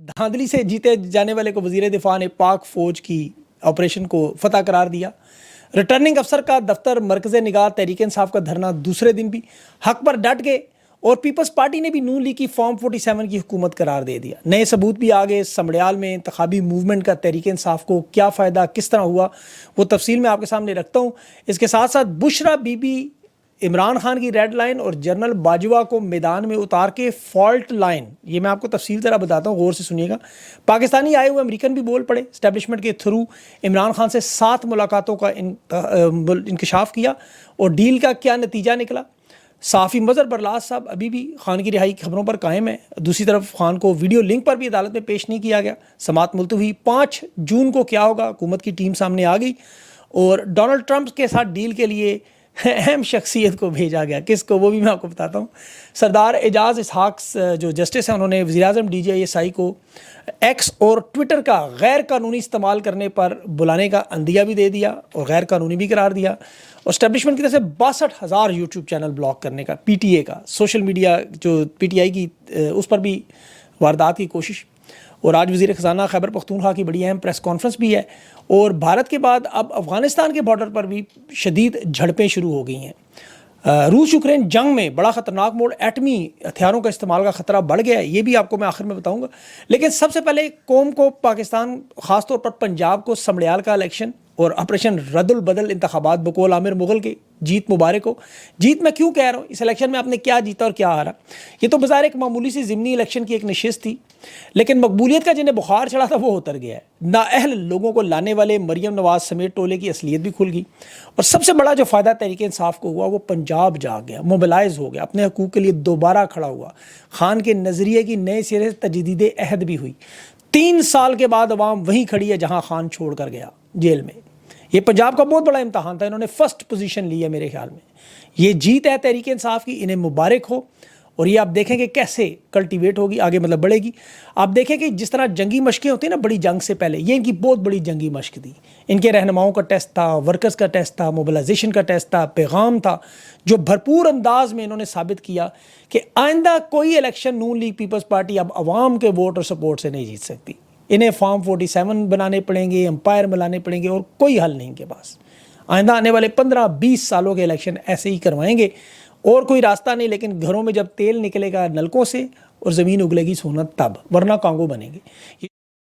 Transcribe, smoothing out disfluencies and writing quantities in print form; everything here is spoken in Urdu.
دھاندلی سے جیتے جانے والے کو وزیر دفاع نے پاک فوج کی آپریشن کو فتح قرار دیا۔ ریٹرننگ افسر کا دفتر مرکز نگاہ تحریک انصاف کا دھرنا دوسرے دن بھی حق پر ڈٹ گئے، اور پیپلز پارٹی نے بھی نون لیگ کی فارم 47 کی حکومت قرار دے دیا۔ نئے ثبوت بھی آ گئے۔ سمڑیال میں انتخابی موومنٹ کا تحریک انصاف کو کیا فائدہ، کس طرح ہوا، وہ تفصیل میں آپ کے سامنے رکھتا ہوں۔ اس کے ساتھ ساتھ بشرا بی بی عمران خان کی ریڈ لائن اور جنرل باجوہ کو میدان میں اتار کے فالٹ لائن، یہ میں آپ کو تفصیل ذرا بتاتا ہوں، غور سے سنیے گا۔ پاکستانی آئے ہوئے امریکن بھی بول پڑے، اسٹیبلشمنٹ کے تھرو عمران خان سے 7 ملاقاتوں کا انکشاف کیا، اور ڈیل کا کیا نتیجہ نکلا۔ صحافی مظہر برلاس صاحب ابھی بھی خان کی رہائی کی خبروں پر قائم ہے۔ دوسری طرف خان کو ویڈیو لنک پر بھی عدالت میں پیش نہیں کیا گیا۔ سماعت ملتوی 5 جون کو کیا ہوگا، حکومت کی ٹیم سامنے آ گئی، اور ڈونلڈ ٹرمپ کے ساتھ ڈیل کے لیے اہم شخصیت کو بھیجا گیا۔ کس کو، وہ بھی میں آپ کو بتاتا ہوں۔ سردار اعجاز اسحاق جو جسٹس ہیں، انہوں نے وزیراعظم DJSI کو ایکس اور ٹویٹر کا غیر قانونی استعمال کرنے پر بلانے کا عندیہ بھی دے دیا اور غیر قانونی بھی قرار دیا، اور اسٹیبلشمنٹ کی طرف سے 62,000 یوٹیوب چینل بلاک کرنے کا، PTA کا، سوشل میڈیا جو PTI کی اس پر بھی واردات کی کوشش۔ اور آج وزیر خزانہ خیبر پختونخوا کی بڑی اہم پریس کانفرنس بھی ہے، اور بھارت کے بعد اب افغانستان کے بارڈر پر بھی شدید جھڑپیں شروع ہو گئی ہیں۔ روس یوکرین جنگ میں بڑا خطرناک موڑ، ایٹمی ہتھیاروں کا استعمال کا خطرہ بڑھ گیا ہے، یہ بھی آپ کو میں آخر میں بتاؤں گا۔ لیکن سب سے پہلے قوم کو، پاکستان خاص طور پر پنجاب کو، سمڑیال کا الیکشن اور آپریشن رد البدل انتخابات بقول عامر مغل کے جیت مبارک ہو۔ جیت میں کیوں کہہ رہا ہوں، اس الیکشن میں آپ نے کیا جیتا اور کیا ہارا؟ یہ تو بظاہر ایک معمولی سی ضمنی الیکشن کی ایک نشست تھی، لیکن مقبولیت کا جنہیں بخار چڑھا تھا وہ اتر گیا ہے۔ نااہل لوگوں کو لانے والے مریم نواز سمیت ٹولے کی اصلیت بھی کھل گئی، اور سب سے بڑا جو فائدہ تحریک انصاف کو ہوا، وہ پنجاب جاگ گیا، موبلائز ہو گیا، اپنے حقوق کے لیے دوبارہ کھڑا ہوا۔ خان کے نظریے کی نئے سرے سے تجدید عہد بھی ہوئی۔ 3 سال کے بعد عوام وہیں کھڑی ہے جہاں خان چھوڑ کر گیا، جیل میں۔ یہ پنجاب کا بہت بڑا امتحان تھا، انہوں نے فرسٹ پوزیشن لی ہے میرے خیال میں۔ یہ جیت ہے تحریک انصاف کی، انہیں مبارک ہو، اور یہ آپ دیکھیں کہ کیسے کلٹیویٹ ہوگی، آگے مطلب بڑھے گی۔ آپ دیکھیں کہ جس طرح جنگی مشقیں ہوتی ہیں نا بڑی جنگ سے پہلے، یہ ان کی بہت بڑی جنگی مشق تھی۔ ان کے رہنماؤں کا ٹیسٹ تھا، ورکرز کا ٹیسٹ تھا، موبلائزیشن کا ٹیسٹ تھا، پیغام تھا، جو بھرپور انداز میں انہوں نے ثابت کیا کہ آئندہ کوئی الیکشن نون لیگ پیپلز پارٹی اب عوام کے ووٹ اور سپورٹ سے نہیں جیت سکتی۔ انہیں فارم 47 بنانے پڑیں گے، امپائر بنانے پڑیں گے، اور کوئی حل نہیں ان کے پاس۔ آئندہ آنے والے 15-20 سالوں کے الیکشن ایسے ہی کروائیں گے، اور کوئی راستہ نہیں۔ لیکن گھروں میں جب تیل نکلے گا نلکوں سے اور زمین اگلے گی سونا تب، ورنہ کانگو بنیں گے۔